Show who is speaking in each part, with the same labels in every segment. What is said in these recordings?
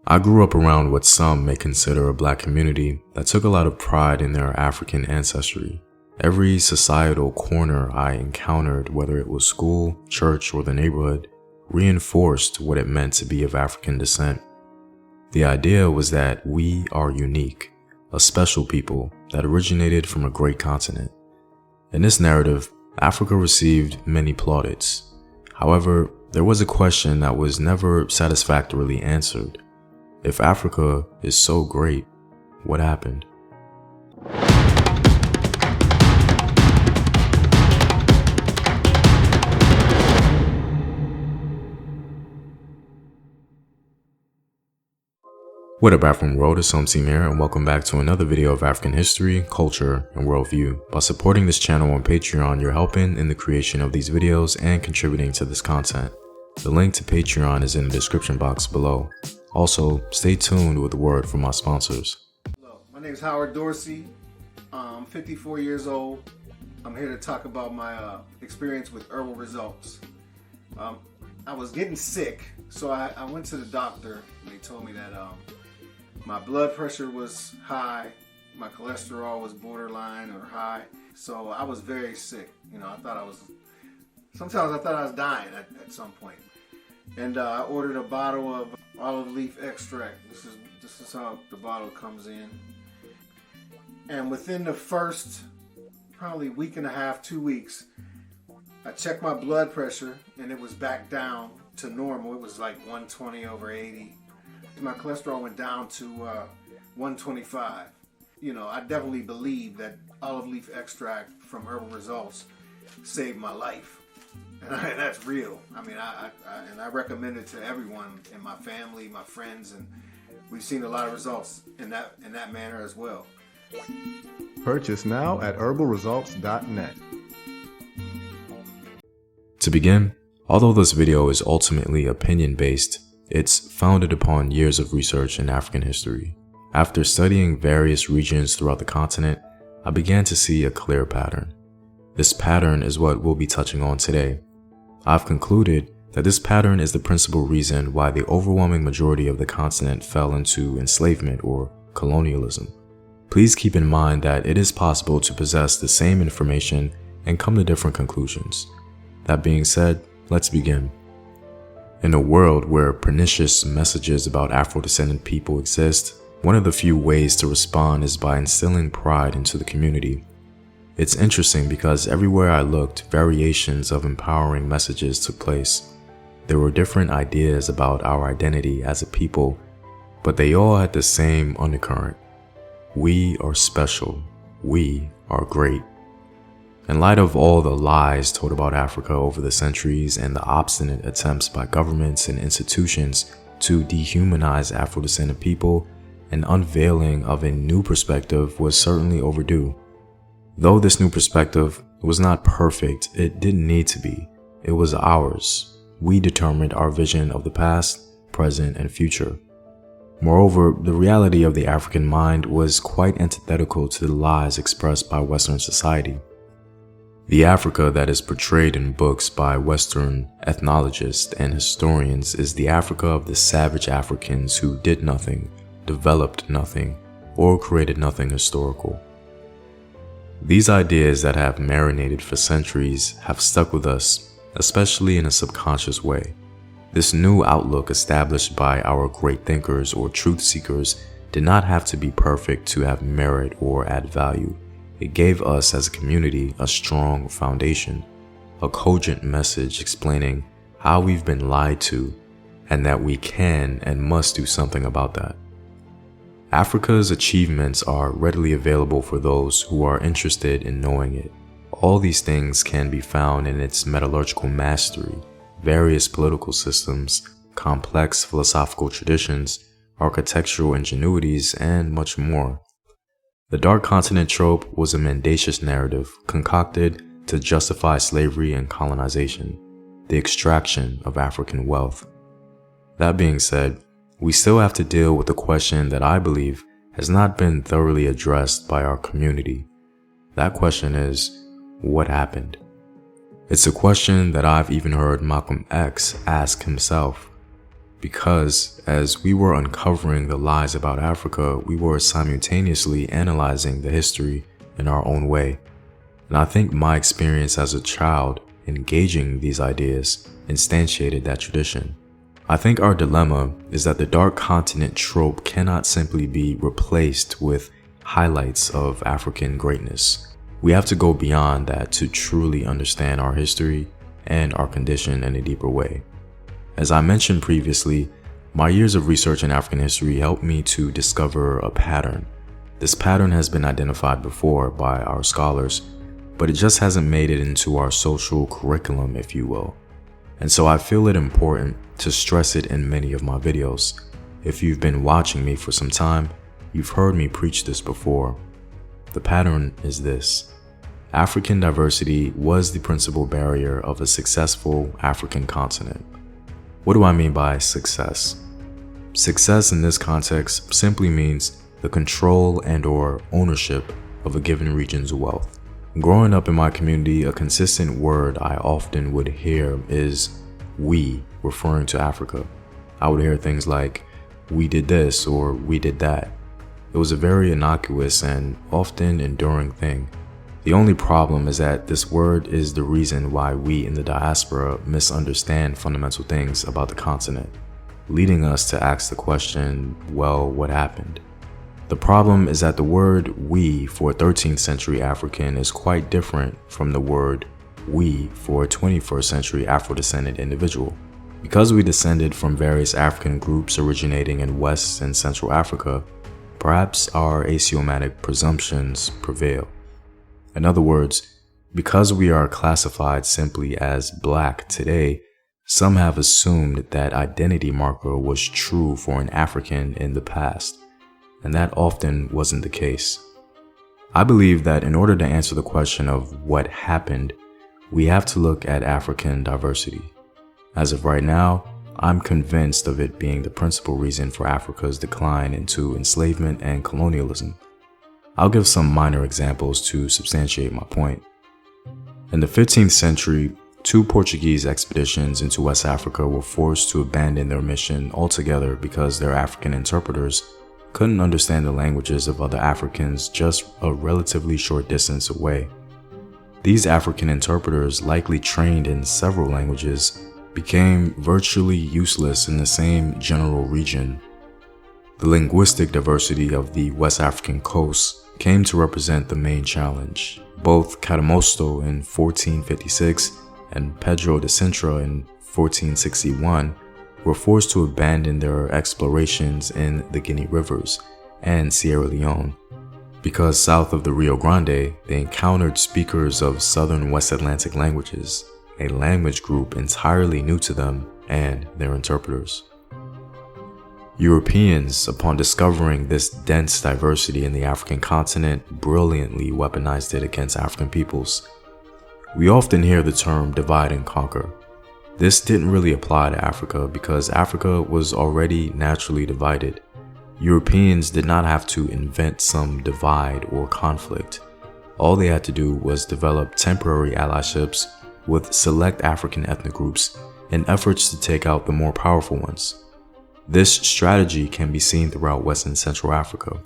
Speaker 1: I grew up around what some may consider a black community that took a lot of pride in their African ancestry. Every societal corner I encountered, whether it was school, church, or the neighborhood, reinforced what it meant to be of African descent. The idea was that we are unique, a special people that originated from a great continent. In this narrative, Africa received many plaudits. However, there was a question that was never satisfactorily answered. If Africa is so great, what happened? What up, African world? It's Somsim here, and welcome back to another video of African history, culture, and worldview. By supporting this channel on Patreon, you're helping in the creation of these videos and contributing to this content. The link to Patreon is in the description box below. Also, stay tuned with a word from my sponsors.
Speaker 2: Hello, my name is Howard Dorsey. I'm 54 years old. I'm here to talk about my experience with Herbal results. I was getting sick, so I went to the doctor. And they told me that my blood pressure was high, my cholesterol was borderline or high, so I was very sick. Sometimes I thought I was dying at some point. And I ordered a bottle of olive leaf extract. This is how the bottle comes in. And within the first probably week and a half, 2 weeks, I checked my blood pressure and it was back down to normal. It was like 120/80. My cholesterol went down to 125. I definitely believe that olive leaf extract from Herbal Results saved my life. And that's real. I recommend it to everyone in my family, my friends, and we've seen a lot of results in that manner as well.
Speaker 3: Purchase now at herbalresults.net.
Speaker 1: To begin, although this video is ultimately opinion-based, it's founded upon years of research in African history. After studying various regions throughout the continent, I began to see a clear pattern. This pattern is what we'll be touching on today. I've concluded that this pattern is the principal reason why the overwhelming majority of the continent fell into enslavement or colonialism. Please keep in mind that it is possible to possess the same information and come to different conclusions. That being said, let's begin. In a world where pernicious messages about Afro-descendant people exist, one of the few ways to respond is by instilling pride into the community. It's interesting because everywhere I looked, variations of empowering messages took place. There were different ideas about our identity as a people, but they all had the same undercurrent. We are special. We are great. In light of all the lies told about Africa over the centuries and the obstinate attempts by governments and institutions to dehumanize Afro-descendant people, an unveiling of a new perspective was certainly overdue. Though this new perspective was not perfect, it didn't need to be. It was ours. We determined our vision of the past, present, and future. Moreover, the reality of the African mind was quite antithetical to the lies expressed by Western society. The Africa that is portrayed in books by Western ethnologists and historians is the Africa of the savage Africans who did nothing, developed nothing, or created nothing historical. These ideas that have marinated for centuries have stuck with us, especially in a subconscious way. This new outlook established by our great thinkers or truth seekers did not have to be perfect to have merit or add value. It gave us as a community a strong foundation, a cogent message explaining how we've been lied to and that we can and must do something about that. Africa's achievements are readily available for those who are interested in knowing it. All these things can be found in its metallurgical mastery, various political systems, complex philosophical traditions, architectural ingenuities, and much more. The Dark Continent trope was a mendacious narrative concocted to justify slavery and colonization, the extraction of African wealth. That being said, we still have to deal with a question that I believe has not been thoroughly addressed by our community. That question is, what happened? It's a question that I've even heard Malcolm X ask himself. because as we were uncovering the lies about Africa, we were simultaneously analyzing the history in our own way. And I think my experience as a child engaging these ideas instantiated that tradition. I think our dilemma is that the dark continent trope cannot simply be replaced with highlights of African greatness. We have to go beyond that to truly understand our history and our condition in a deeper way. As I mentioned previously, my years of research in African history helped me to discover a pattern. This pattern has been identified before by our scholars, but it just hasn't made it into our social curriculum, if you will. And so I feel it important to stress it in many of my videos. If you've been watching me for some time, you've heard me preach this before. The pattern is this: African diversity was the principal barrier of a successful African continent. What do I mean by success? Success in this context simply means the control and/or ownership of a given region's wealth. Growing up in my community, a consistent word I often would hear is "we," referring to Africa. I would hear things like, "we did this" or "we did that." It was a very innocuous and often enduring thing. The only problem is that this word is the reason why we in the diaspora misunderstand fundamental things about the continent, leading us to ask the question, well, what happened? The problem is that the word "we" for a 13th century African is quite different from the word "we" for a 21st century Afro-descendant individual. Because we descended from various African groups originating in West and Central Africa, perhaps our axiomatic presumptions prevail. In other words, because we are classified simply as Black today, some have assumed that identity marker was true for an African in the past, and that often wasn't the case. I believe that in order to answer the question of what happened, we have to look at African diversity. As of right now, I'm convinced of it being the principal reason for Africa's decline into enslavement and colonialism. I'll give some minor examples to substantiate my point. In the 15th century, 2 Portuguese expeditions into West Africa were forced to abandon their mission altogether because their African interpreters couldn't understand the languages of other Africans just a relatively short distance away. These African interpreters, likely trained in several languages, became virtually useless in the same general region. The linguistic diversity of the West African coast came to represent the main challenge. Both Cadamosto in 1456 and Pedro de Sintra in 1461 were forced to abandon their explorations in the Guinea Rivers and Sierra Leone, because south of the Rio Grande, they encountered speakers of Southern West Atlantic languages, a language group entirely new to them and their interpreters. Europeans, upon discovering this dense diversity in the African continent, brilliantly weaponized it against African peoples. We often hear the term divide and conquer. This didn't really apply to Africa because Africa was already naturally divided. Europeans did not have to invent some divide or conflict. All they had to do was develop temporary allyships with select African ethnic groups in efforts to take out the more powerful ones. This strategy can be seen throughout West and Central Africa.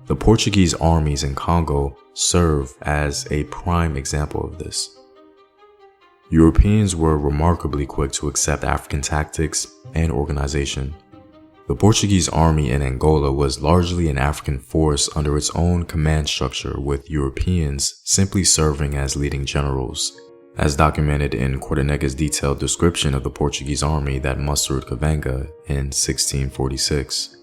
Speaker 1: The Portuguese armies in Congo serve as a prime example of this. Europeans were remarkably quick to accept African tactics and organization. The Portuguese army in Angola was largely an African force under its own command structure, with Europeans simply serving as leading generals, as documented in Cordanega's detailed description of the Portuguese army that mustered Cavanga in 1646.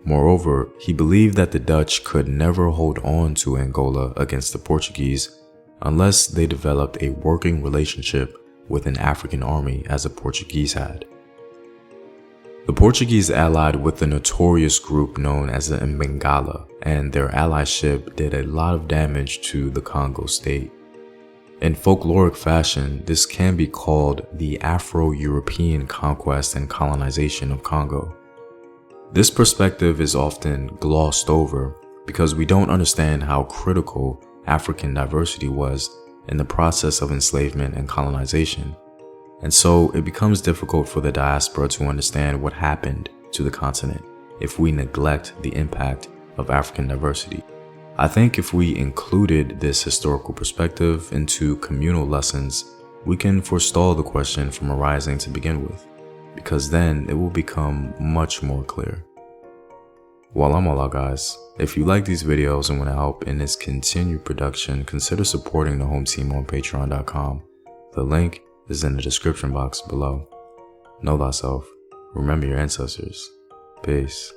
Speaker 1: Moreover, he believed that the Dutch could never hold on to Angola against the Portuguese unless they developed a working relationship with an African army as the Portuguese had. The Portuguese allied with the notorious group known as the Mbangala, and their allyship did a lot of damage to the Congo state. In folkloric fashion, this can be called the Afro-European conquest and colonization of Congo. This perspective is often glossed over because we don't understand how critical African diversity was in the process of enslavement and colonization. And so it becomes difficult for the diaspora to understand what happened to the continent if we neglect the impact of African diversity. I think if we included this historical perspective into communal lessons, we can forestall the question from arising to begin with, because then it will become much more clear. Well, I'm all out, guys. If you like these videos and want to help in its continued production, consider supporting the home team on patreon.com. The link is in the description box below. Know thyself. Remember your ancestors. Peace.